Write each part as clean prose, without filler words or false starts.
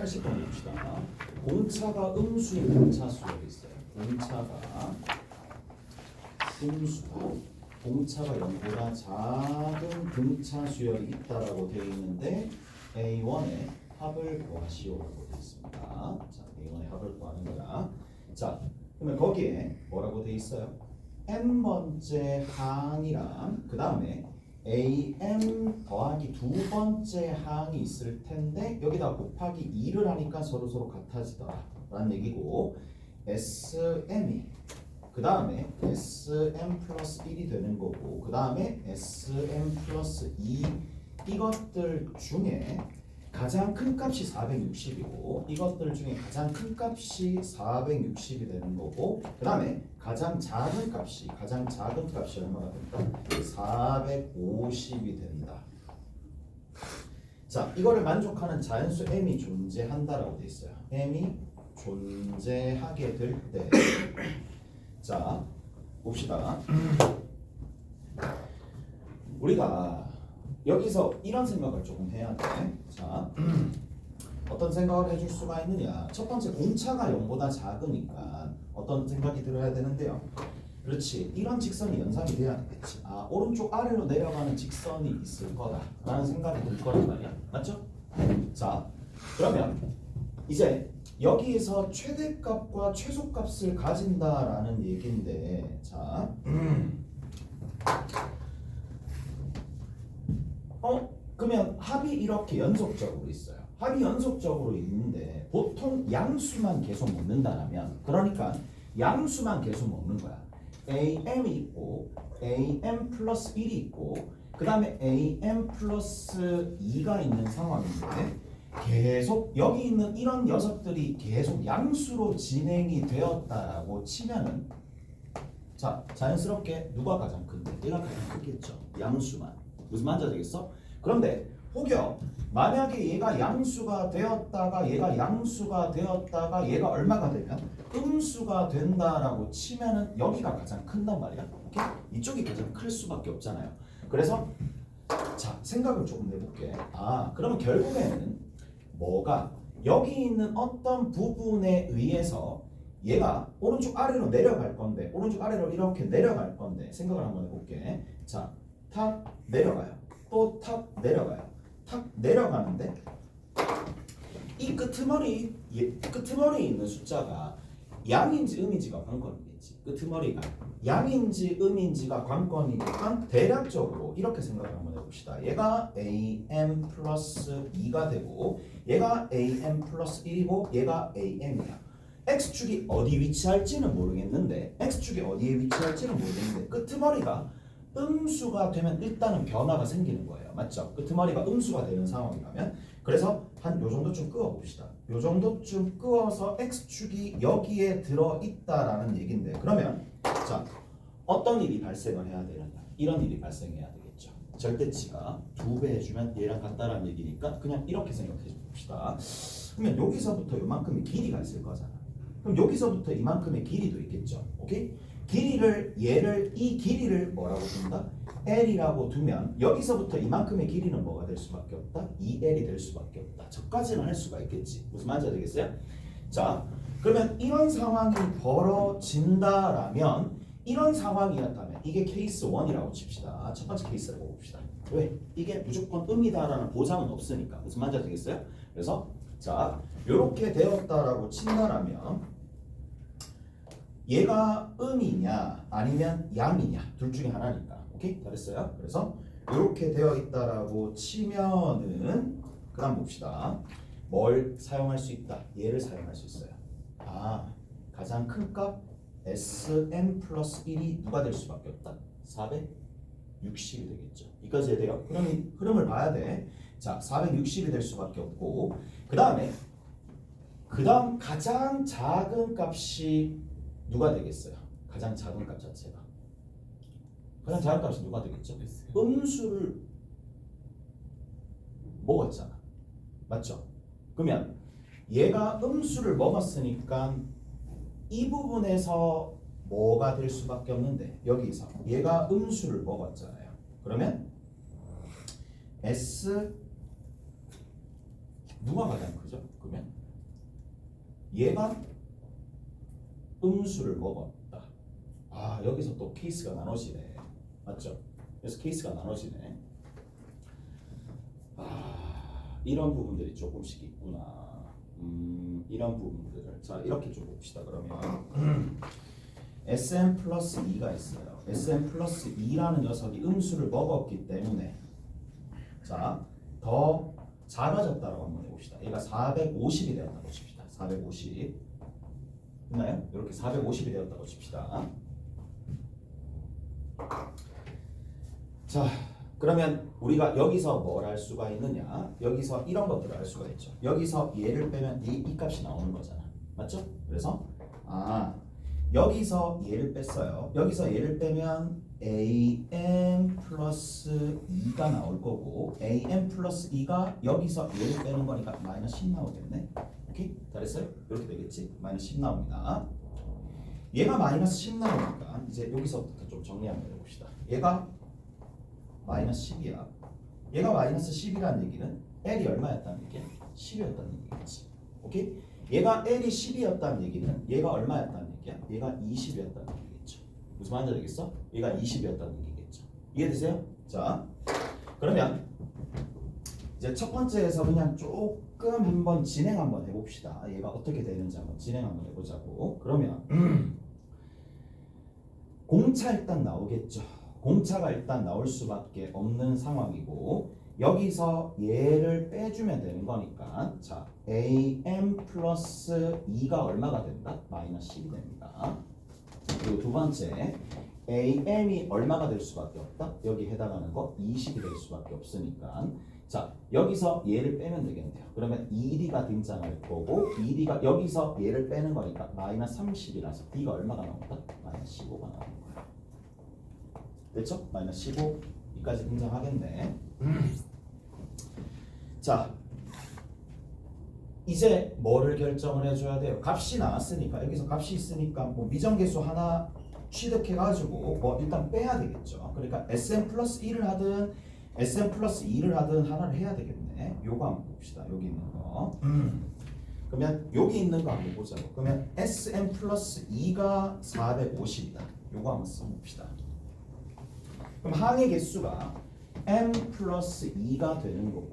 80번 봅시다. 공차가 음수인 공차 수열이 있어요. 공차가 음수다. 공차가 0보다 작은 등차 수열이 있다라고 되어 있는데 A1의 합을 구하시오라고 되어 있습니다. 자, A1의 합을 구하는 거야. 자, 그러면 거기에 뭐라고 되어 있어요? n번째 항이랑 그 다음에 am 더하기 두 번째 항이 있을 텐데 여기다 곱하기 2를 하니까 서로 같아지더라 라는 얘기고, sm이 그 다음에 sm 플러스 1이 되는 거고, 그 다음에 sm 플러스 2 이것들 중에 가장 큰 값이 460이고 이것들 중에 가장 큰 값이 460이 되는 거고, 그 다음에 가장 작은 값이 얼마가 됩니까? 450이 된다. 자, 이거를 만족하는 자연수 m이 존재한다라고 돼 있어요. m이 존재하게 될 때, 자 봅시다. 우리가 여기서 이런 생각을 조금 해야 돼. 자, 어떤 생각을 해줄 수가 있느냐. 첫 번째, 공차가 0보다 작으니까 어떤 생각이 들어야 되는데요. 그렇지, 이런 직선이 연상이 돼야 되겠지. 아, 오른쪽 아래로 내려가는 직선이 있을 거다라는 생각이 들 거란 말이야. 맞죠? 자, 그러면 이제 여기에서 최대값과 최소값을 가진다라는 얘기인데, 자, 그러면 합이 이렇게 연속적으로 있어요. 합이 연속적으로 있는데 보통 양수만 계속 먹는다라면, 그러니까 양수만 계속 먹는 거야. am이 있고 am 플러스 1이 있고 그 다음에 am 플러스 2가 있는 상황인데 계속 여기 있는 이런 녀석들이 계속 양수로 진행이 되었다라고 치면은, 자, 자연스럽게 누가 가장 큰데? 얘가 가장 크겠죠. 양수만. 무슨 말인지 알겠어? 그런데 혹여 만약에 얘가 양수가 되었다가 얘가 양수가 되었다가 얘가 얼마가 되면 음수가 된다라고 치면은 여기가 가장 큰단 말이야. 오케이? 이쪽이 가장 클 수밖에 없잖아요. 그래서 자, 생각을 조금 해볼게. 아, 그러면 결국에는 뭐가 여기 있는 어떤 부분에 의해서 얘가 오른쪽 아래로 내려갈 건데, 오른쪽 아래로 이렇게 내려갈 건데, 생각을 한번 해볼게. 자, 탁 내려가요. 또 탁 내려가요. 탁 내려가는데 이 끄트머리에 있는 숫자가 양인지 음인지가 관건이겠지. 끄트머리가 양인지 음인지가 관건이니까 대략적으로 이렇게 생각을 한번 해봅시다. 얘가 am 플러스 2가 되고 얘가 am 플러스 1이고 얘가 am이야. x축이 어디 위치할지는 모르겠는데 끄트머리가 음수가 되면 일단은 변화가 생기는 거예요. 맞죠? 끄트머리가 음수가 되는 상황이라면, 그래서 한 요 정도쯤 끄어 봅시다. 요 정도쯤 끄어서 x축이 여기에 들어있다라는 얘긴데, 그러면 자, 어떤 일이 발생을 해야 되느냐. 이런 일이 발생해야 되겠죠. 절대치가 2배 해주면 얘랑 같다라는 얘기니까 그냥 이렇게 생각해 봅시다. 그러면 여기서부터 요만큼의 길이가 있을 거잖아. 그럼 여기서부터 이만큼의 길이도 있겠죠. 오케이? 이 길이를 뭐라고 둔다? L이라고 두면 여기서부터 이만큼의 길이는 뭐가 될 수밖에 없다? 2L이 될 수밖에 없다. 저까지는 할 수가 있겠지. 무슨 말인지 알겠어요? 자, 그러면 이런 상황이 벌어진다라면, 이런 상황이었다면 이게 케이스 1이라고 칩시다. 첫 번째 케이스를 보고 봅시다. 왜? 이게 무조건 음이다라는 보장은 없으니까. 무슨 말인지 알겠어요? 그래서 자, 이렇게 되었다라고 친다라면 얘가 음이냐 아니면 양이냐 둘 중에 하나니까. 오케이? 잘했어요. 그래서 이렇게 되어 있다라고 치면은 그 다음 봅시다. 뭘 사용할 수 있다? 얘를 사용할 수 있어요. 아, 가장 큰 값 sm 플러스 1이 누가 될 수밖에 없다? 460이 되겠죠. 이까지 해야 돼요. 흐름을 봐야 돼. 자, 460이 될 수밖에 없고, 그 다음 가장 작은 값이 누가 되겠어요? 가장 작은 값 자체가. 가장 작은 값이 누가 되겠죠? 음수를 먹었잖아. 맞죠? 그러면 얘가 음수를 먹었으니까 이 부분에서 뭐가 될 수밖에 없는데, 여기서 얘가 음수를 먹었잖아요. 그러면 S 누가 가장 크죠? 그러면 얘가 음수를 먹었다. 아, 여기서 또 케이스가 나눠지네. 맞죠? 그래서 케이스가 나눠지네. 아, 이런 부분들이 조금씩 있구나. 이런 부분들을 자 이렇게 좀 봅시다. 그러면 Sm 플러스 2가 있어요. Sm 플러스 2라는 녀석이 음수를 먹었기 때문에 자 더 작아졌다라고 한번 해봅시다. 얘가 450이 되었다고 칩시다. 450 됐나요? 이렇게 450이 되었다고 칩시다. 자 그러면 우리가 여기서 뭘 할 수가 있느냐? 여기서 이런 것들을 할 수가 있죠. 여기서 얘를 빼면 이 값이 나오는 거잖아. 맞죠? 그래서 여기서 얘를 뺐어요. 여기서 얘를 빼면 am 플러스 2가 나올 거고 am 플러스 2가 여기서 얘를 빼는 거니까 마이너스 10 나오겠네. 오케이? 잘했어요? 이렇게 되겠지? 마이너스 10 나옵니다. 얘가 마이너스 10 나오니까 이제 여기서부터 좀 정리 한번 해봅시다. 얘가 마이너스 10이야. 얘가 마이너스 10이라는 얘기는 L이 얼마였다는 얘기야? 10이었다는 얘기겠지. 오케이? 얘가 L이 10이었다는 얘기는 얘가 얼마였다는 얘기야? 얘가 20이었다는 얘기겠죠. 무슨 말인지 알겠어? 얘가 20이었다는 얘기겠죠. 이해되세요? 자, 그러면 이제 첫 번째에서 그냥 조금 한번 진행 한번 해봅시다. 얘가 어떻게 되는지 한번 진행 한번 해보자고. 그러면 공차 일단 나오겠죠. 공차가 일단 나올 수밖에 없는 상황이고 여기서 얘를 빼주면 되는 거니까 자 am 플러스 2가 얼마가 된다? 마이너스 10이 됩니다. 그리고 두 번째 am이 얼마가 될 수밖에 없다? 여기 해당하는 거 20이 될 수밖에 없으니까 자 여기서 얘를 빼면 되겠네요. 그러면 2d가 등장할 거고 2d가 여기서 얘를 빼는 거니까 마이너스 30이라서 d가 얼마가 나온다? 마이너스 15가 나오는 거야. 됐죠? 마이너스 15 여기까지 등장하겠네. 자 이제 뭐를 결정을 해줘야 돼요? 값이 나왔으니까 여기서 값이 있으니까 뭐 미정계수 하나 취득해가지고 뭐 일단 빼야 되겠죠. 그러니까 Sm 플러스 1을 하든 Sm 플러스 2를 하든 하나를 해야 되겠네. 요거 한번 봅시다. 여기 있는 거. 그러면 여기 있는 거 한번 보자고. 그러면 Sm 플러스 2가 450이다. 요거 한번 써봅시다. 그럼 항의 개수가 m 플러스 2가 되는 거고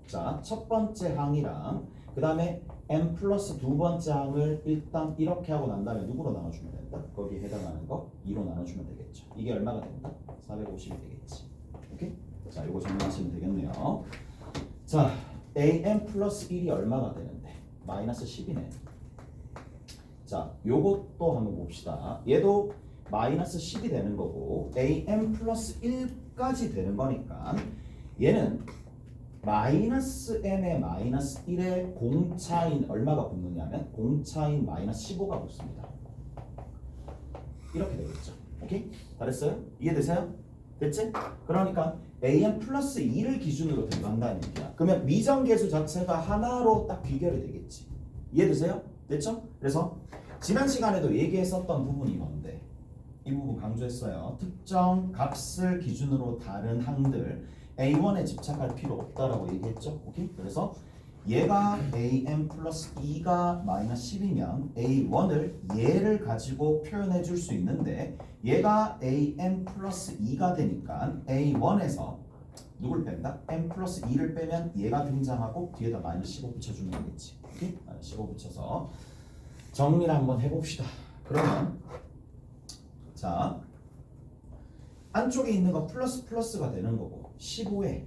자, 첫 번째 항이랑 그 다음에 m 플러스 두 번째 항을 일단 이렇게 하고 난 다음에 누구로 나눠주면 된다? 거기에 해당하는 거 2로 나눠주면 되겠죠. 이게 얼마가 된다? 450이 되겠지. 오케이? 자, 이거 정리하시면 되겠네요. 자, am 플러스 1이 얼마가 되는데? 마이너스 10이네. 자, 요것도 한번 봅시다. 얘도 마이너스 10이 되는 거고 am 플러스 1까지 되는 거니까 얘는 마이너스 m에 마이너스 1에 공차인 얼마가 붙느냐면 공차인 마이너스 15가 붙습니다. 이렇게 되겠죠. 오케이? 잘했어요? 이해되세요? 됐지? 그러니까 am 플러스 2를 기준으로 들어간다는 얘기야. 그러면 미정계수 자체가 하나로 딱 귀결이 되겠지. 이해되세요? 됐죠? 그래서 지난 시간에도 얘기했었던 부분이 뭔데? 이 부분 강조했어요. 특정 값을 기준으로 다른 항들 A1에 집착할 필요 없다라고 얘기했죠. 오케이? 그래서 얘가 am 플러스 2가 마이너스 10이면 A1을 얘를 가지고 표현해 줄 수 있는데 얘가 am 플러스 2가 되니까 A1에서 누굴 뺀다? m 플러스 2를 빼면 얘가 등장하고 뒤에다 마이너스 15 붙여주면 되겠지. 오케이? 마이너스 15 붙여서 정리를 한번 해봅시다. 그러면 자 안쪽에 있는 거 플러스 플러스가 되는 거고 15에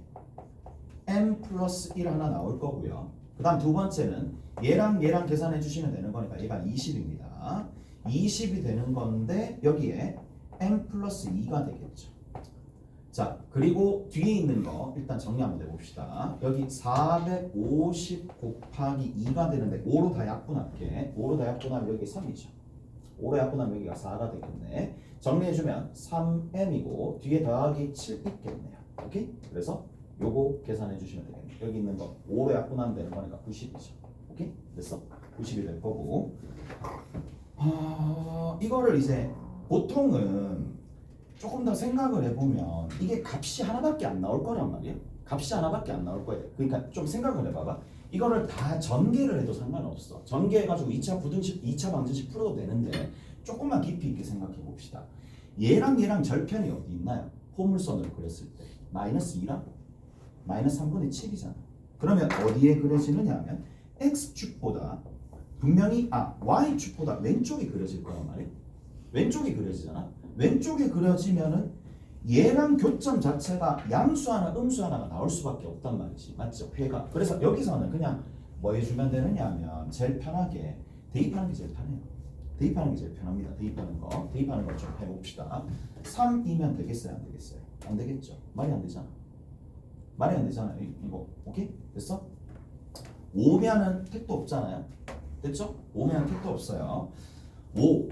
m 플러스 1 하나 나올 거고요. 그 다음 두 번째는 얘랑 계산해 주시면 되는 거니까 얘가 20입니다. 20이 되는 건데 여기에 m 플러스 2가 되겠죠. 자 그리고 뒤에 있는 거 일단 정리 한번 해봅시다. 여기 450 곱하기 2가 되는데 5로 다 약분할게. 5로 다 약분하면 여기 3이죠. 5로 약분하면 여기가 4가 되겠네. 정리해주면 3m이고 뒤에 더하기 7 있겠네요. 오케이? 그래서 요거 계산해 주시면 되겠네요. 여기 있는 거 5로 약분하면 되는 거니까 90이죠. 오케이? 됐어? 90이 될 거고 이거를 이제 보통은 조금 더 생각을 해보면 이게 값이 하나밖에 안 나올 거란 말이에요. 값이 하나밖에 안 나올 거예요. 그러니까 좀 생각을 해봐봐. 이거를 다 전개를 해도 상관없어. 전개해가지고 2차 부등식, 2차 방정식 풀어도 되는데 조금만 깊이 있게 생각해 봅시다. 얘랑 얘랑 절편이 어디 있나요? 포물선으로 그렸을 때 마이너스 2랑 마이너스 3분의 7이잖아. 그러면 어디에 그려지느냐 하면 x축보다 분명히 y축보다 왼쪽이 그려질 거란 말이에요. 왼쪽이 그려지잖아. 왼쪽에 그려지면은 얘랑 교점 자체가 양수 하나 음수 하나가 나올 수밖에 없단 말이지. 맞죠? 회가. 그래서 여기서는 그냥 뭐 해주면 되느냐 하면 제일 편하게 대입하는 게 제일 편해요. 대입하는 게 제일 편합니다. 대입하는 거. 대입하는 거 좀 해봅시다. 3이면 되겠어요? 안 되겠어요? 안 되겠죠? 말이 안 되잖아. 말이 안 되잖아요. 이거 오케이? 됐어? 5면은 택도 없잖아요. 됐죠? 5면은 택도 없어요. 5,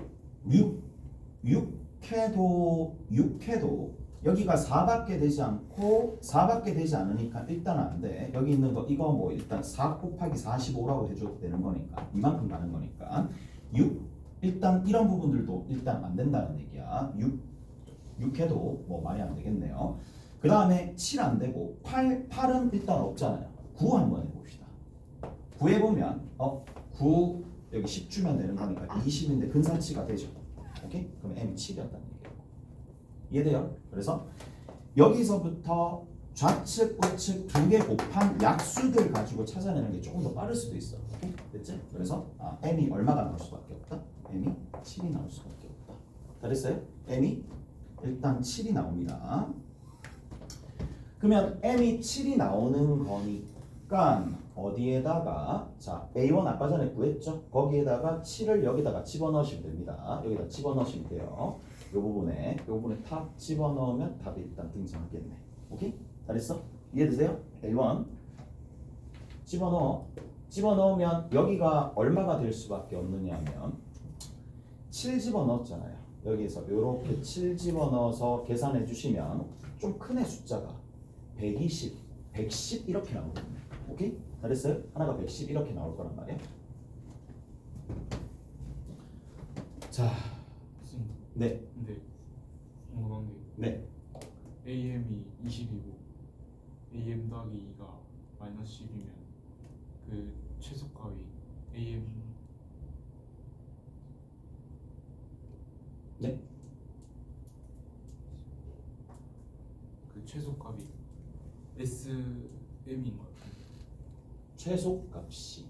6회도 여기가 4밖에 되지 않고 4밖에 되지 않으니까 일단 안 돼. 여기 있는 거 이거 뭐 일단 4 곱하기 45라고 해줘도 되는 거니까 이만큼 가는 거니까 6 일단 이런 부분들도 일단 안 된다는 얘기야. 6회도 뭐 말이 안 되겠네요. 그 다음에 7 안 되고 8은 일단 없잖아요. 9 한번 해봅시다. 9 해보면 9 여기 10 주면 되는 거니까 20인데 근사치가 되죠. 오케이? 그럼 m이 7이었다는 얘기예요. 이해돼요? 그래서 여기서부터 좌측, 우측 두 개 곱한 약수들 가지고 찾아내는 게 조금 더 빠를 수도 있어. 오케이? 됐지? 그래서 m이 얼마가 나올 수밖에 없다? m이 7이 나올 수밖에 없다. 다 됐어요? m이 일단 7이 나옵니다. 그러면 m이 7이 나오는 거니까 어디에다가 자 A1 아까 전에 구했죠? 거기에다가 7을 여기다가 집어넣으시면 됩니다. 여기다 집어넣으시면 돼요. 이 부분에 탑 집어넣으면 답이 일단 등장하겠네. 오케이? 잘했어? 이해되세요? A1 집어넣으면 여기가 얼마가 될 수밖에 없느냐 하면 7 집어넣었잖아요. 여기에서 이렇게 7 집어넣어서 계산해 주시면 좀 큰 애 숫자가 120, 110 이렇게 나오거든요. 오케이? 잘했어요? 하나가 110 이렇게 나올 거란 말이야. 자, 네. 근데 궁금한 게 네. AM이 20이고 AM 더하기 2가 마이너스 10이면 그 최소값이 AM 네. 그 최소값이 SM인 것 같아요. 최소값이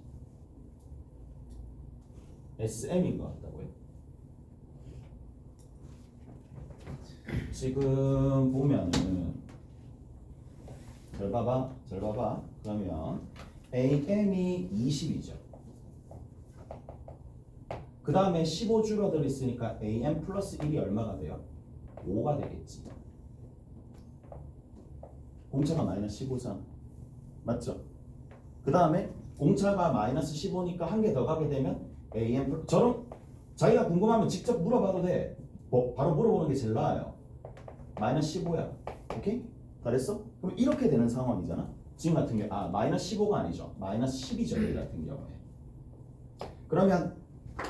SM인 것 같다고요? 지금 보면은 잘 봐봐. 그러면 AM이 20이죠. 그 다음에 15 줄어들 있으니까 AM 플러스 1이 얼마가 돼요? 5가 되겠지. 공차가 마이너스 15잖아. 맞죠? 그 다음에 공차가 마이너스 15니까 한 개 더 가게 되면 AM 저런 자기가 궁금하면 직접 물어봐도 돼. 뭐 바로 물어보는 게 제일 나아요. 마이너스 15야. 오케이? 잘했어? 그럼 이렇게 되는 상황이잖아. 지금 같은 경우 마이너스 15가 아니죠. 마이너스 10이죠. 이 같은 경우에. 그러면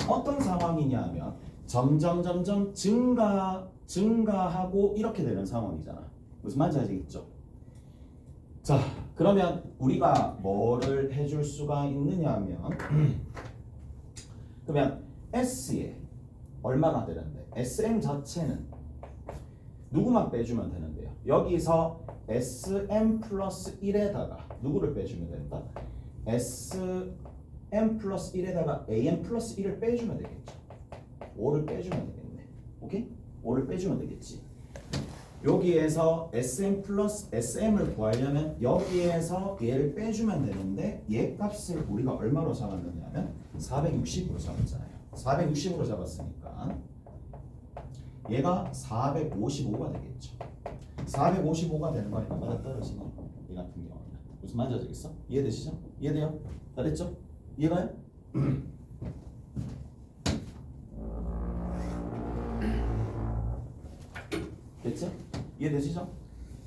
어떤 상황이냐 하면 점점 증가하고 이렇게 되는 상황이잖아. 무슨 말인지 아시겠죠? 자, 그러면 우리가 뭐를 해줄 수가 있느냐 하면 그러면 S에 얼마나 되는데 SM 자체는 누구만 빼주면 되는데요. 여기서 SM 플러스 1에다가 누구를 빼주면 된다? SM 플러스 1에다가 AM 플러스 1을 빼주면 되겠죠. 5를 빼주면 되겠네. 오케이? 5를 빼주면 되겠지. 여기에서 SM 플러스 SM을 구하려면 여기에서 얘를 빼주면 되는데 얘 값을 우리가 얼마로 잡았느냐면 460으로 잡았잖아요. 460으로 잡았으니까 얘가 455가 되겠죠. 455가 되는 거니까 맞아 떨어지네. 얘 같은 경우는 무슨 말인지 아시겠어? 이해되시죠? 이해돼요? 잘했죠? 이해가요? 됐죠? 이해되시죠?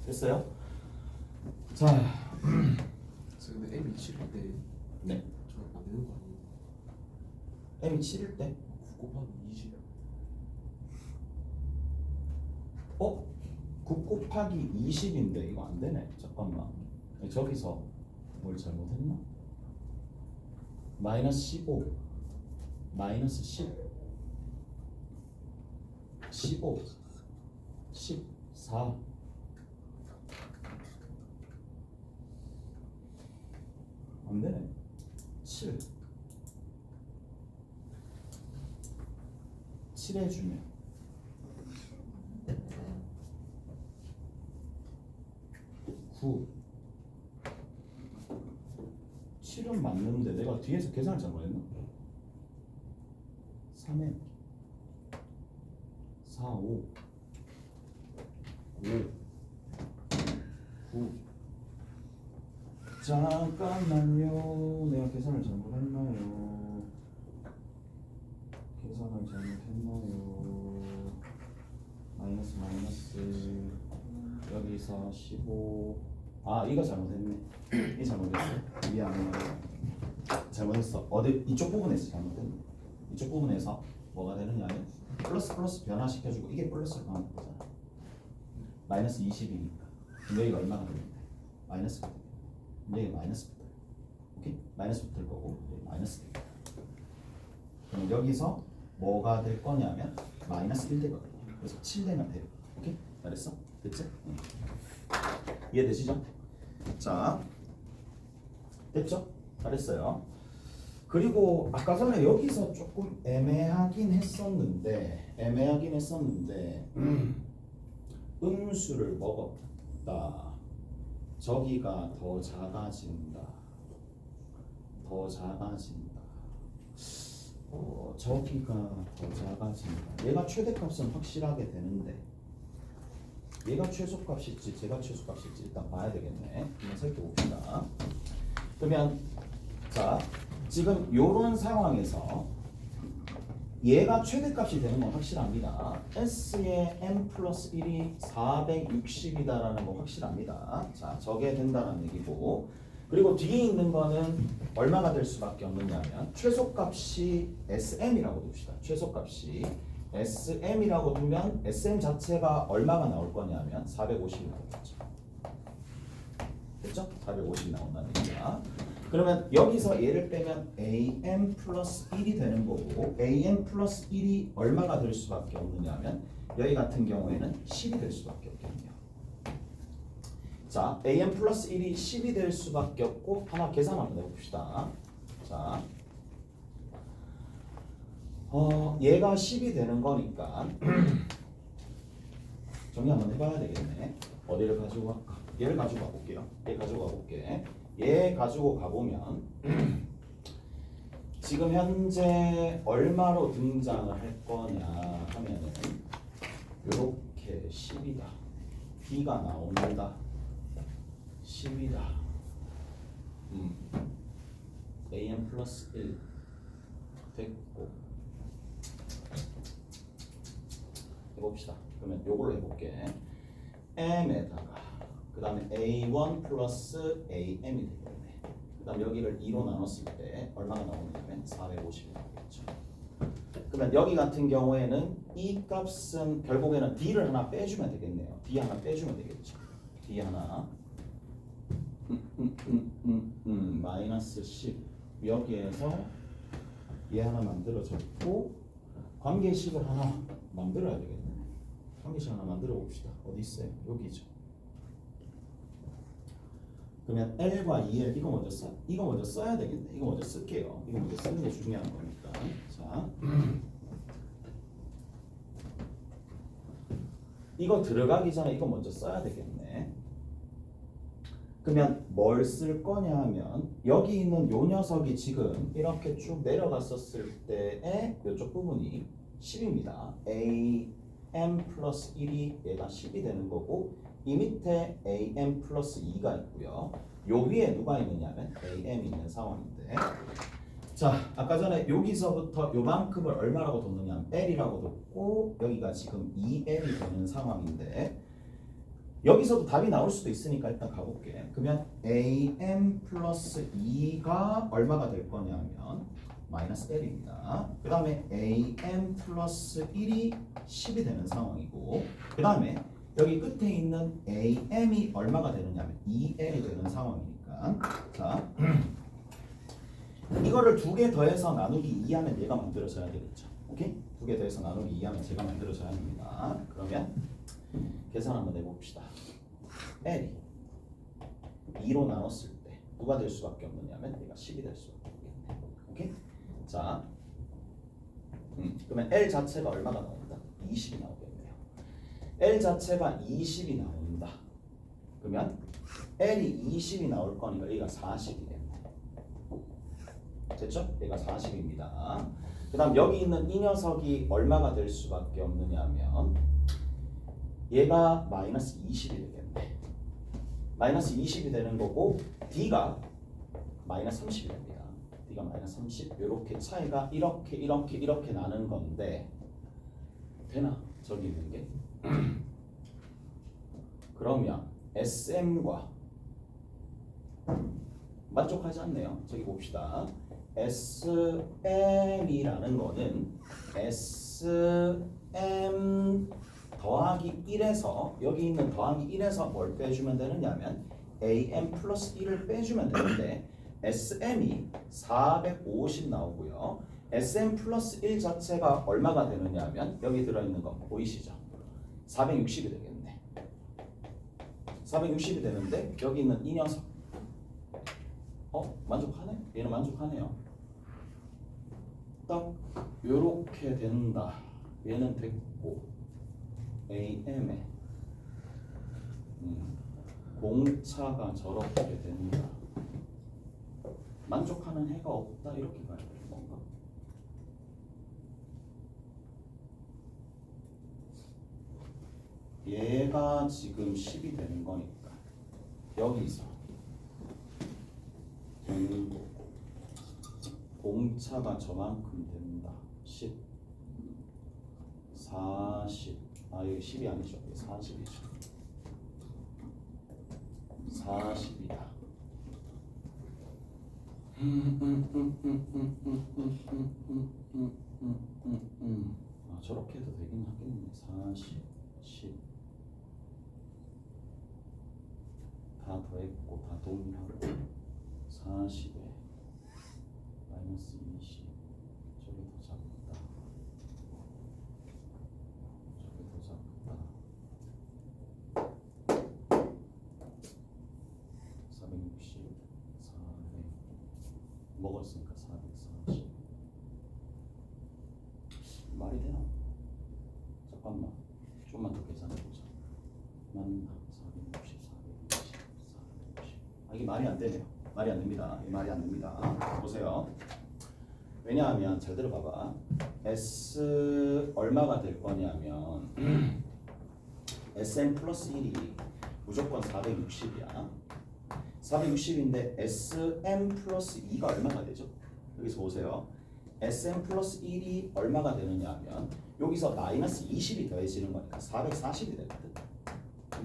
됐어요? 자, 근데 M이 7일 때 네. 저는 안 되는 거 아니에요? m이 7일 때 9 곱하기 20. 9 곱하기 20인데 이거 안 되네. 잠깐만. 저기서 뭘 잘못했나? 마이너스 15 마이너스 10 15 14 안되네 7 7해주면 9 7은 맞는데 내가 뒤에서 계산을 잘못했나? 3에 4 5 5 9 잠깐만요. 내가 계산을 잘못했나요? 계산을 잘못했나요? 마이너스 마이너스 여기서 15 이거 잘못했네. 이 잘못했어. 미안해. 잘못했어. 어디 이쪽 부분에서 잘못했네. 이쪽 부분에서 뭐가 되느냐면 플러스 플러스 변화시켜주고 이게 플러스로 가는 거잖아. 마이너스 20이니까 여기가 얼마가 되는데? 마이너스 여기 마이너스 붙어요. 오케이? 마이너스 붙을 거고 여기 마이너스 될 거야. 그럼 여기서 뭐가 될 거냐면 마이너스 1 되거든요. 그래서 7 되면 돼요. 오케이? 잘했어? 됐지? 응. 이해되시죠? 자, 됐죠? 잘했어요. 그리고 아까 전에 여기서 조금 애매하긴 했었는데 음수를 먹었다. 저기가 더 작아진다. 저기가 더 작아진다. 얘가 최대값은 확실하게 되는데 얘가 최소값일지 제가 최소값일지 일단 봐야 되겠네. 한번 살펴봅시다. 그러면 자 지금 요런 상황에서 얘가 최대값이 되는 건 확실합니다. S의 n 플러스 1이 460이다라는 거 확실합니다. 자, 저게 된다는 얘기고, 그리고 뒤에 있는 거는 얼마가 될 수밖에 없느냐면 최소값이 SM이라고 둡시다. 최소값이 SM이라고 두면 SM 자체가 얼마가 나올 거냐면 450이 나오겠죠. 됐죠? 450이 나온다는 얘기야. 그러면 여기서 얘를 빼면 AM 플러스 1이 되는 거고 AM 플러스 1이 얼마가 될 수밖에 없느냐면 여기 같은 경우에는 10이 될 수밖에 없겠네요. 자, AM 플러스 1이 10이 될 수밖에 없고 하나 계산 한번 해봅시다. 자, 얘가 10이 되는 거니까 정리 한번 해봐야 되겠네. 어디를 가지고 갈까? 얘를 가지고 가볼게요. 얘 가지고 가볼게. 얘 가지고 가보면 지금 현재 얼마로 등장을 할 거냐 하면은 요렇게 10이다. B가 나온다. 10이다. AM 플러스 1 됐고 해봅시다. 그러면 요걸로 해볼게. M에다가 그 다음에 A1 플러스 AM이 되겠네. 그 다음 여기를 2로 나눴을 때 얼마가 나오냐면 450이 나오겠죠. 그러면 여기 같은 경우에는 이 값은 결국에는 D를 하나 빼주면 되겠네요. D 하나 빼주면 되겠죠. D 하나 마이너스 10 여기에서 얘 하나 만들어졌고 관계식을 하나 만들어야 되겠네. 관계식 하나 만들어 봅시다. 어디 있어요? 여기죠. 그러면 L과 2L 이거 먼저 써야 되겠네. 이거 먼저 쓸게요. 이거 먼저 쓰는 게 중요한 거니까. 자, 이거 들어가기 전에 이거 먼저 써야 되겠네. 그러면 뭘 쓸 거냐 하면 여기 있는 요 녀석이 지금 이렇게 쭉 내려갔었을 때의 이쪽 부분이 10입니다. AM 플러스 1이 얘가 10이 되는 거고 이 밑에 AM 플러스 2가 있고요. 요 위에 누가 있느냐면 AM이 있는 상황인데 자 아까 전에 여기서부터 요만큼을 얼마라고 뒀느냐면 L이라고 뒀고 여기가 지금 2L이 되는 상황인데 여기서도 답이 나올 수도 있으니까 일단 가볼게. 그러면 AM 플러스 2가 얼마가 될 거냐면 마이너스 L입니다. 그 다음에 AM 플러스 1이 10이 되는 상황이고 그 다음에 여기 끝에 있는 AM이 얼마가 되느냐면 2L이 되는 상황이니까 자 이거를 두 개 더해서 나누기 2하면 얘가 만들어져야 되겠죠. 오케이? 두 개 더해서 나누기 2하면 제가 만들어져야 합니다. 그러면 계산 한번 해봅시다. L이 2로 나눴을 때 누가 될 수밖에 없느냐면 얘가 10이 될 수밖에 없겠네. 오케이? 자, 그러면 L 자체가 얼마가 나온다? 20이 나오겠네요. L 자체가 20이 나온다. 그러면 L이 20이 나올 거니까 얘가 40이 됐네. 됐죠? 얘가 40입니다. 그 다음 여기 있는 이 녀석이 얼마가 될 수밖에 없느냐면 얘가 마이너스 20이 되겠네. 마이너스 20이 되는 거고 D가 마이너스 30이 됩니다. D가 마이너스 30. 이렇게 차이가 이렇게 나는 건데 되나? 저기 있는 게 그러면 SM과 만족하지 않네요. 저기 봅시다. SM이라는 거는 SM 더하기 1에서 여기 있는 더하기 1에서 뭘 빼주면 되느냐면 AM 플러스 1을 빼주면 되는데 SM이 450 나오고요. SM 플러스 1 자체가 얼마가 되느냐면 여기 들어있는 거 보이시죠? 460이 되겠네. 460이 되는데 여기 있는 이 녀석 만족하네? 얘는 만족하네요. 딱 요렇게 된다. 얘는 됐고 AM에 공차가 저렇게 된다. 만족하는 해가 없다 이렇게 봐야 되는 건가? 얘가 지금 10이 되는 거니까 여기서 되는 거고 공차가 저만큼 된다. 10 40 여기 10이 아니죠. 40이죠. 40이다. 저렇게 해도 되긴 하겠네. 40 10 다 더했고 다 동일하고 40에 마이너스 20 저게 더 작다. 저게 더 작다. 460 400 먹었으니까 440 말이 되나? 잠깐만 좀만 더 계산해보자. 맞나? 460 460 460 이게 말이 안 되네요. 말이 안 됩니다. 이 말이 안 됩니다. 보세요. 왜냐하면 잘 들어봐봐. S 얼마가 될 거냐면 SM 플러스 1이 무조건 460이야. 460인데 SM 플러스 2가 얼마가 되죠? 여기서 보세요. SM 플러스 1이 얼마가 되느냐 하면 여기서 마이너스 20이 더해지는 거니까 440이 되거든.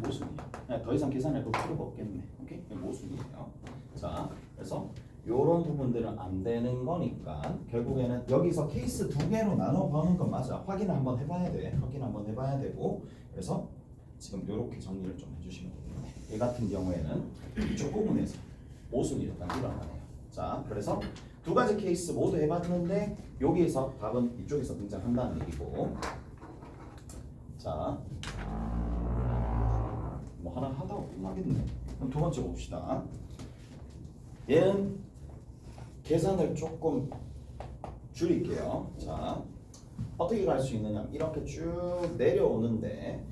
모순이에요. 더 이상 계산할 필요가 없겠네. 오케이? 모순이에요. 자, 그래서 요런 부분들은 안 되는 거니까 결국에는 여기서 케이스 두 개로 나눠 보는 건 맞아. 확인을 한번 해봐야 돼. 확인 한번 해봐야 되고 그래서 지금 요렇게 정리를 좀 해주시면 되겠네. 얘 같은 경우에는 이쪽 부분에서 모순이 일단 일어나네요. 자, 그래서 두 가지 케이스 모두 해봤는데 여기에서 답은 이쪽에서 등장한다는 얘기고 자, 뭐 하나 하다가 끝나겠네. 그럼 두 번째 봅시다. 얘는 계산을 조금 줄일게요. 자, 어떻게 갈 수 있느냐? 이렇게 쭉 내려오는데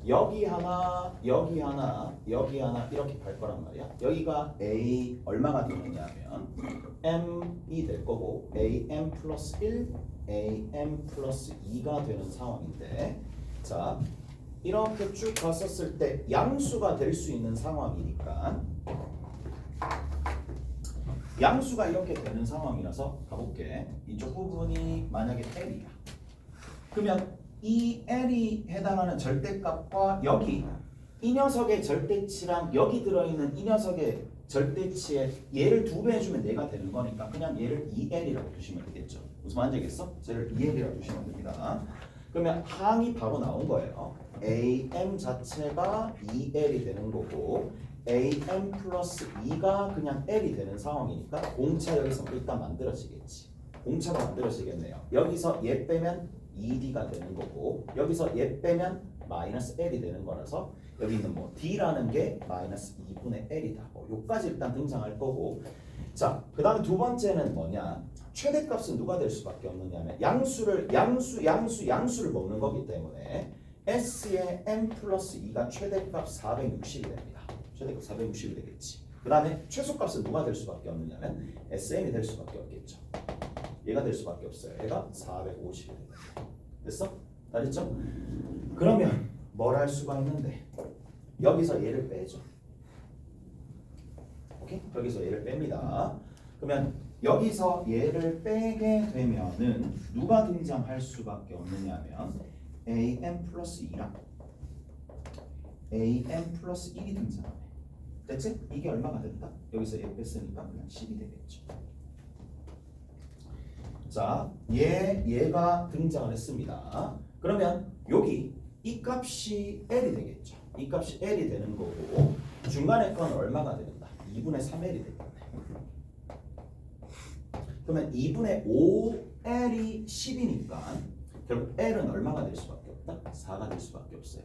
여기 하나, 여기 하나, 여기 하나 이렇게 갈 거란 말이야. 여기가 A 얼마가 되느냐면 M이 될 거고 AM 플러스 1, AM 플러스 2가 되는 상황인데 자, 이렇게 쭉 갔었을 때 양수가 될 수 있는 상황이니까 양수가 이렇게 되는 상황이라서 가볼게. 이쪽 부분이 만약에 L이야. 그러면 이 L이 해당하는 절대값과 여기 이 녀석의 절대치랑 여기 들어있는 이 녀석의 절대치에 얘를 2배 해주면 얘가 되는 거니까 그냥 얘를 2L이라고 두시면 되겠죠. 무슨 말인지 알겠어? 쟤를 2L이라고 두시면 됩니다. 그러면 항이 바로 나온 거예요. AM 자체가 2L이 되는 거고 am 플러스 2가 그냥 l이 되는 상황이니까 공차 여기서 일단 만들어지겠지. 공차가 만들어지겠네요. 여기서 얘 빼면 2d가 되는 거고 여기서 얘 빼면 마이너스 l이 되는 거라서 여기 있는 뭐 d라는 게 마이너스 2분의 l이다. 요까지 일단 등장할 거고 자, 그 다음에 두 번째는 뭐냐? 최대값은 누가 될 수밖에 없느냐면 양수를 먹는 거기 때문에 S의 m 플러스 2가 최대값 460이 됩니다. 최대값 460이 되겠지. 그 다음에 최소값은 누가 될 수밖에 없느냐면 SM이 될 수밖에 없겠죠. 얘가 될 수밖에 없어요. 얘가 450이 됩니다. 됐어? 알겠죠? 그러면 뭘 할 수가 있는데 여기서 얘를 빼죠. 오케이? 여기서 얘를 뺍니다. 그러면 여기서 얘를 빼게 되면은 누가 등장할 수밖에 없느냐면 am 플러스 2랑 am 플러스 1이 등장하네. 됐지? 이게 얼마가 된다? 여기서 얘 뺐으니까 그냥 10이 되겠죠. 자, 얘가 등장을 했습니다. 그러면 여기 이 값이 l이 되겠죠. 이 값이 l이 되는 거고 중간에 건 얼마가 된다? 2분의 3l이 되겠네. 그러면 2분의 5l이 10이니까 결국 l은 얼마가 될 수밖에 없다? 4가 될 수밖에 없어요.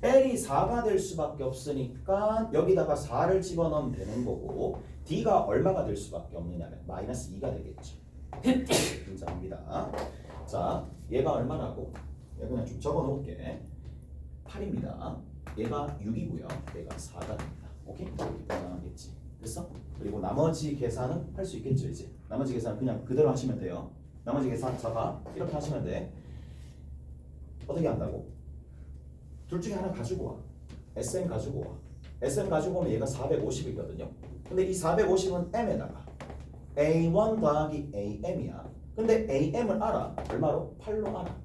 l이 4가 될 수밖에 없으니까 여기다가 4를 집어넣으면 되는 거고 d가 얼마가 될 수밖에 없느냐면 마이너스 2가 되겠죠. 등장합니다. 자, 얘가 얼마라고? 얘가 그냥 좀 적어놓을게. 8입니다. 얘가 6이고요. 얘가 4가 됩니다. 오케이? 이렇게 변화하겠지. 됐어? 그리고 나머지 계산은 할 수 있겠죠 이제. 나머지 계산 그냥 그대로 하시면 돼요. 나머지 계산 자가 이렇게 하시면 돼. 어떻게 한다고? 둘 중에 하나 가지고 와. SM 가지고 와. SM 가지고 오면 얘가 450이거든요. 근데 이 450은 m에다가 A1 더하기 AM이야. 근데 AM을 알아. 얼마로? 8로 알아.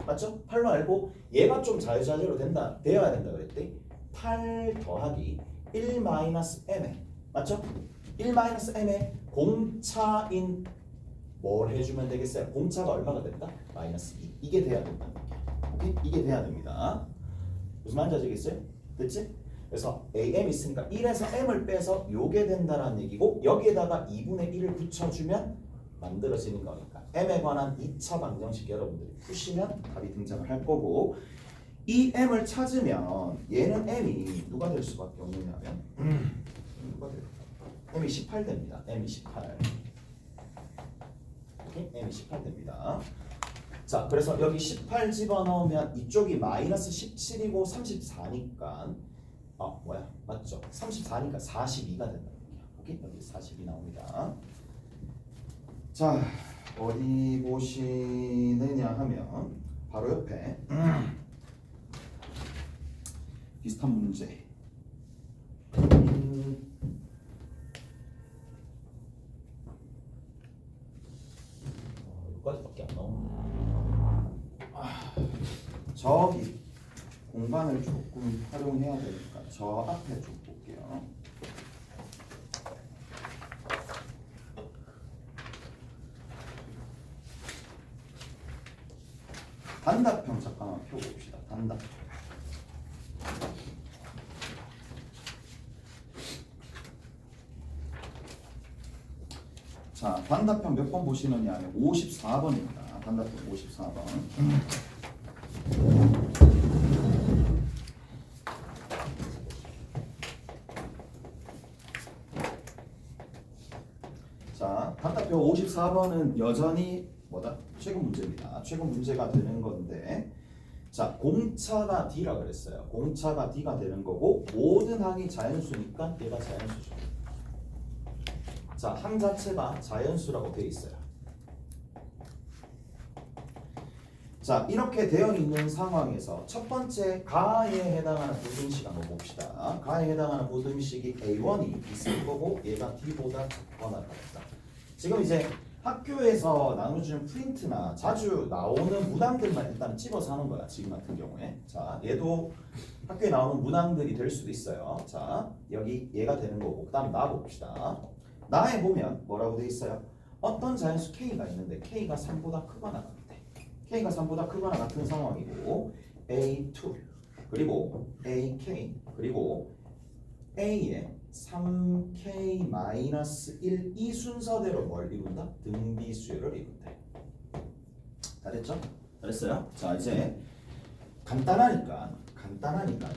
맞죠? 8로 알고 얘가 좀 자유자재로 되어야 된다 그랬대. 8 더하기 1 마이너스 m에 맞죠? 1 마이너스 m에 공차인 뭘 해주면 되겠어요? 공차가 얼마가 된다? 마이너스 2. 이게 돼야 된다. 오케이? 이게 돼야 됩니다. 무슨 말인지 아시겠어요? 됐지? 그래서 AM 있으니까 1에서 m을 빼서 요게 된다라는 얘기고 여기에다가 2분의 1을 붙여주면 만들어지는 거니까 m에 관한 2차 방정식 여러분들이 푸시면 답이 등장을 할 거고 이 m을 찾으면 얘는 m이 누가 될 수밖에 없느냐면 누가 돼요? m이 18 됩니다. m이 18. 오케이? m이 18 됩니다. 자, 그래서 여기 18 집어넣으면 이쪽이 마이너스 17이고 34니까 맞죠? 34니까 42가 된다. 오케이? 여기 42 나옵니다. 자, 어디 보시느냐 하면 바로 옆에 비슷한 문제. 여기까지밖에 안 나오네. 저기 공간을 조금 활용해야 되니까 저 앞에 좀 볼게요. 단답형 잠깐만 펴봅시다. 단답형. 자, 단답형 몇 번 보시느냐 하면 54번입니다. 단답형 54번. 자, 단답형 54번은 여전히 뭐다? 최근 문제입니다. 최근 문제가 되는 건데 자, 공차가 D라 그랬어요. 공차가 D가 되는 거고 모든 항이 자연수니까 얘가 자연수죠. 자, 항 자체가 자연수라고 되어 있어요. 자, 이렇게 되어 있는 상황에서 첫 번째 가에 해당하는 부등식 한번 봅시다. 가에 해당하는 부등식이 A1이 있을 거고 얘가 D보다 작거나 같다. 지금 이제 학교에서 나눠주는 프린트나 자주 나오는 문항들만 일단 집어서 하는 거야. 지금 같은 경우에. 자, 얘도 학교에 나오는 문항들이 될 수도 있어요. 자, 여기 얘가 되는 거고 그 다음 나 봅시다. 나에 보면 뭐라고 돼 있어요? 어떤 자연수 K가 있는데 K가 3보다 크거나 같대. K가 3보다 크거나 같은 상황이고 A2 그리고 AK 그리고 A에 3K-1 이 순서대로 뭘 이룬다? 등비수열을 이룬대. 다 됐죠? 잘했어요? 자 이제 간단하니까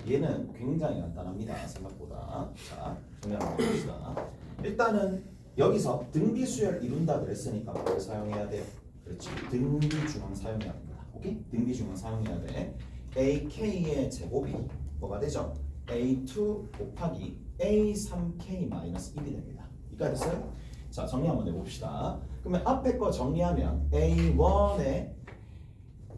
얘는 굉장히 간단합니다. 생각보다. 자 정리 한번 해봅시다. 일단은 여기서 등비수열 이룬다 그랬으니까 뭘 사용해야 돼요? 그렇지. 등비중앙 사용해야 됩니다. 오케이? 등비중앙 사용해야 돼. AK의 제곱이 뭐가 되죠? A2 곱하기 A3K-1이 됩니다. 이까지 됐어요? 자 정리 한번 해봅시다. 그러면 앞에 거 정리하면 A1에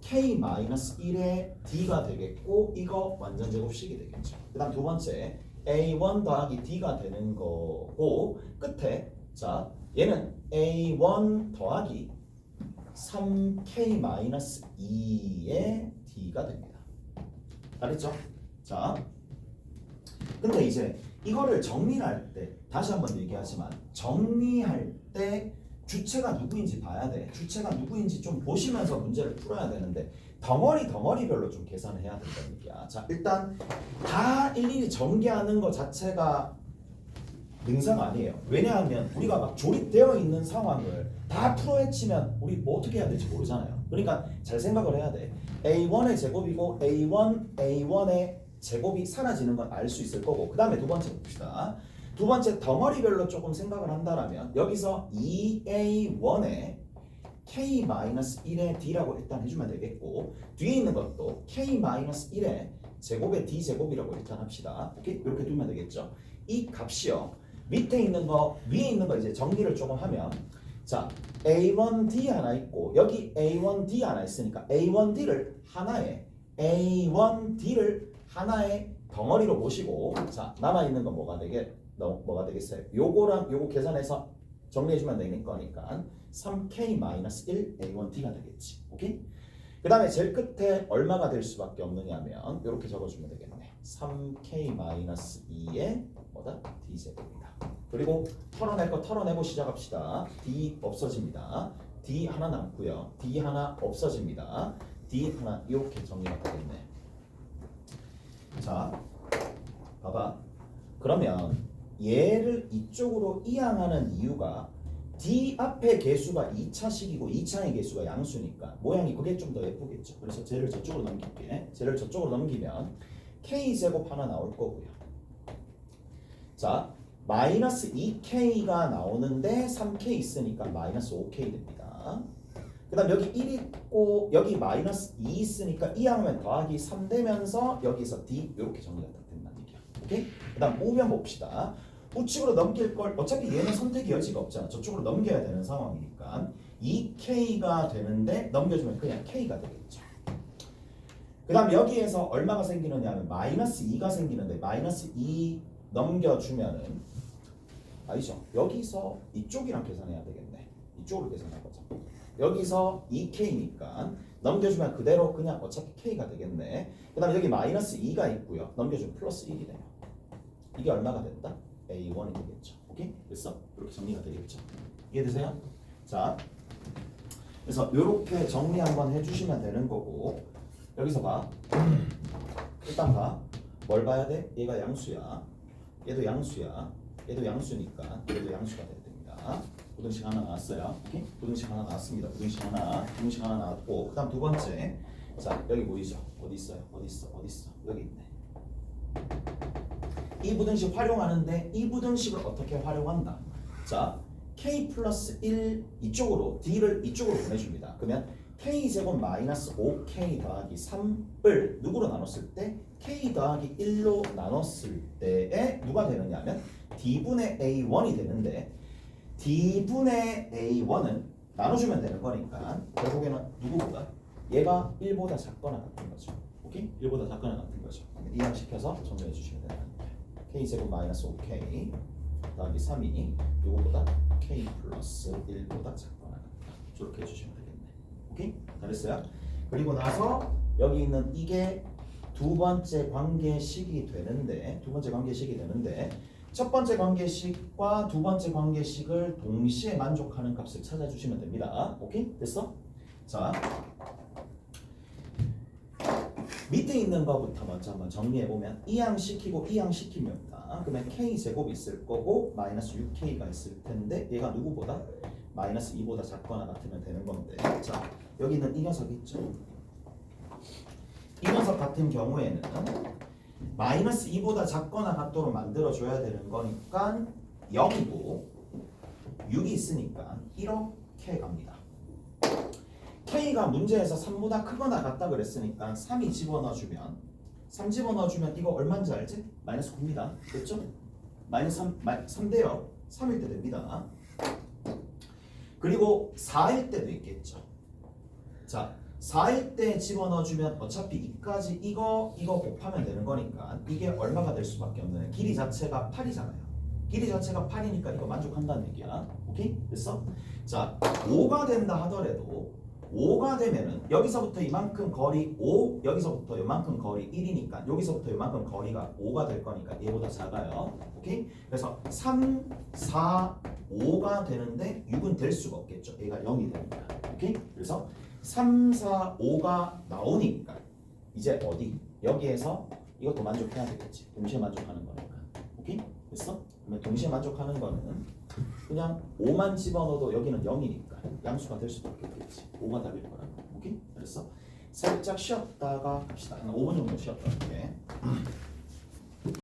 K-1의 D가 되겠고 이거 완전 제곱식이 되겠죠. 그 다음 두 번째 A1 더하기 D가 되는 거고 끝에 자 얘는 A1 더하기 3K-2의 D가 됩니다. 알겠죠? 자 근데 이제 이거를 정리할 때 다시 한번 얘기하지만 정리할 때 주체가 누구인지 봐야 돼. 주체가 누구인지 좀 보시면서 문제를 풀어야 되는데 덩어리별로 좀 계산을 해야 된다는 얘기야. 자 일단 다 일일이 전개하는 것 자체가 능사가 아니에요. 왜냐하면 우리가 막 조립되어 있는 상황을 다 풀어헤치면 우리 뭐 어떻게 해야 될지 모르잖아요. 그러니까 잘 생각을 해야 돼. A1의 제곱이고 A1의 제곱이 사라지는 건 알 수 있을 거고 그 다음에 두 번째 봅시다. 두 번째 덩어리별로 조금 생각을 한다면 여기서 2A1에 K-1의 D라고 일단 해주면 되겠고 뒤에 있는 것도 K-1의 제곱의 D제곱이라고 일단 합시다. 오케이? 이렇게 두면 되겠죠. 이 값이요. 밑에 있는 거 위에 있는 거 이제 정리를 조금 하면 자 A1D 하나 있고 여기 A1D 하나 있으니까 A1D를 하나의 덩어리로 보시고 자 남아있는 건 뭐가 되겠어요? 요거랑 요거 계산해서 정리해주면 되는 거니까 3K-1 A1D가 되겠지. 오케이? 그 다음에 제일 끝에 얼마가 될 수밖에 없느냐면 이렇게 적어주면 되겠네. 3K-2의 뭐다? D제곱이다. 그리고 털어낼 거 털어내고 시작합시다. D 없어집니다. D 하나 남고요. D 하나 없어집니다. D 하나 이렇게 정리가 되겠네. 자, 봐봐. 그러면 얘를 이쪽으로 이항하는 이유가 D 앞에 개수가 2차식이고 2차의 개수가 양수니까 모양이 그게 좀 더 예쁘겠죠. 그래서 쟤를 저쪽으로 넘길게. 쟤를 저쪽으로 넘기면 K제곱 하나 나올 거고요. 자, 마이너스 2K가 나오는데 3K 있으니까 마이너스 5K 됩니다. 그 다음 여기 1 있고 여기 마이너스 2 있으니까 이항하면 더하기 3 되면서 여기서 D 이렇게 정리가 딱 된다는 얘기야. 오케이? 그 다음 우면 봅시다. 우측으로 넘길 걸 어차피 얘는 선택의 여지가 없잖아. 저쪽으로 넘겨야 되는 상황이니까 2K가 되는데 넘겨주면 그냥 K가 되겠죠. 그 다음 여기에서 얼마가 생기느냐 하면 마이너스 2가 생기는데 마이너스 2 넘겨주면은 아니죠. 여기서 이쪽이랑 계산해야 되겠네. 이쪽으로 계산해보자. 여기서 2K니까 넘겨주면 그대로 그냥 어차피 K가 되겠네. 그 다음에 여기 마이너스 2가 있고요. 넘겨주면 플러스 1이 돼요. 이게 얼마가 된다? A1이 되겠죠. 오케이? 됐어? 이렇게 정리가 되겠죠. 이해되세요? 자, 그래서 이렇게 정리 한번 해주시면 되는 거고 여기서 봐. 일단 봐. 뭘 봐야 돼? 얘가 양수야. 얘도 양수야. 얘도 양수니까 얘도 양수가 돼야 됩니다. 부등식 하나 나왔어요. 오케이? 부등식 하나 나왔습니다. 부등식 하나 나왔고 그 다음 두 번째 자 여기 보이죠? 어디 있어요? 어디 있어? 여기 있네. 이 부등식 활용하는데 이 부등식을 어떻게 활용한다? 자 K 플러스 1 이쪽으로 D를 이쪽으로 보내줍니다. 그러면 K제곱 마이너스 5K 더하기 3을 누구로 나눴을 때? K 더하기 1로 나눴을 때에 누가 되느냐면 D분의 A1이 되는데 D분의 A1은 나눠주면 되는 거니까 결국에는 누구보다? 얘가 1보다 작거나 같은 거죠. 오케이? 1보다 작거나 같은 거죠. 이항시켜서 정리해 주시면 됩니다. K제곱 마이너스 5K 더하기 3이 누구보다? K 플러스 1보다 작거나 같다. 저렇게 해주시면 되겠네. 오케이? 잘했어요? 그리고 나서 여기 있는 이게 두 번째 관계식이 되는데 첫 번째 관계식과 두 번째 관계식을 동시에 만족하는 값을 찾아주시면 됩니다. 오케이? 됐어? 자 밑에 있는 거부터 먼저 한번 정리해보면 이항시키고 이항시키면다. 그러면 K제곱이 있을 거고 마이너스 6K가 있을 텐데 얘가 누구보다? 마이너스 2보다 작거나 같으면 되는 건데 자 여기는 이 녀석 있죠? 이 녀석 같은 경우에는 마이너스 2보다 작거나 같도록 만들어줘야 되는 거니까 0이고 6이 있으니까 이렇게 갑니다. K가 문제에서 3보다 크거나 같다 그랬으니까 3이 집어넣어주면 3 집어넣어주면 이거 얼마인지 알지? 마이너스 9입니다. 됐죠? 마이너스 3대요. 3일 때 됩니다. 그리고 4일 때도 있겠죠. 자 4일 때 집어넣어주면 어차피 2까지 이거 곱하면 되는 거니까 이게 얼마가 될 수밖에 없는 길이 자체가 8이잖아요. 길이 자체가 8이니까 이거 만족한다는 얘기야. 오케이? 됐어? 자 5가 된다 하더라도 5가 되면은 여기서부터 이만큼 거리 5, 여기서부터 이만큼 거리 1이니까 여기서부터 이만큼 거리가 5가 될 거니까 얘보다 작아요. 오케이? 그래서 3, 4, 5가 되는데 6은 될 수가 없겠죠. 얘가 0이 됩니다. 오케이? 그래서 3, 4, 5가 나오니까 이제 어디? 여기에서 이것도 만족해야 되겠지. 동시에 만족하는 거니까. 오케이? 됐어? 그러면 동시에 만족하는 거는 그냥 5만 집어넣어도 여기는 0이니까 양수가 될 수밖에 없겠지. 5가 답일 거라고. 오케이? 그래서 살짝 쉬었다가 합시다. 한 5분 정도 쉬었다. 이렇게.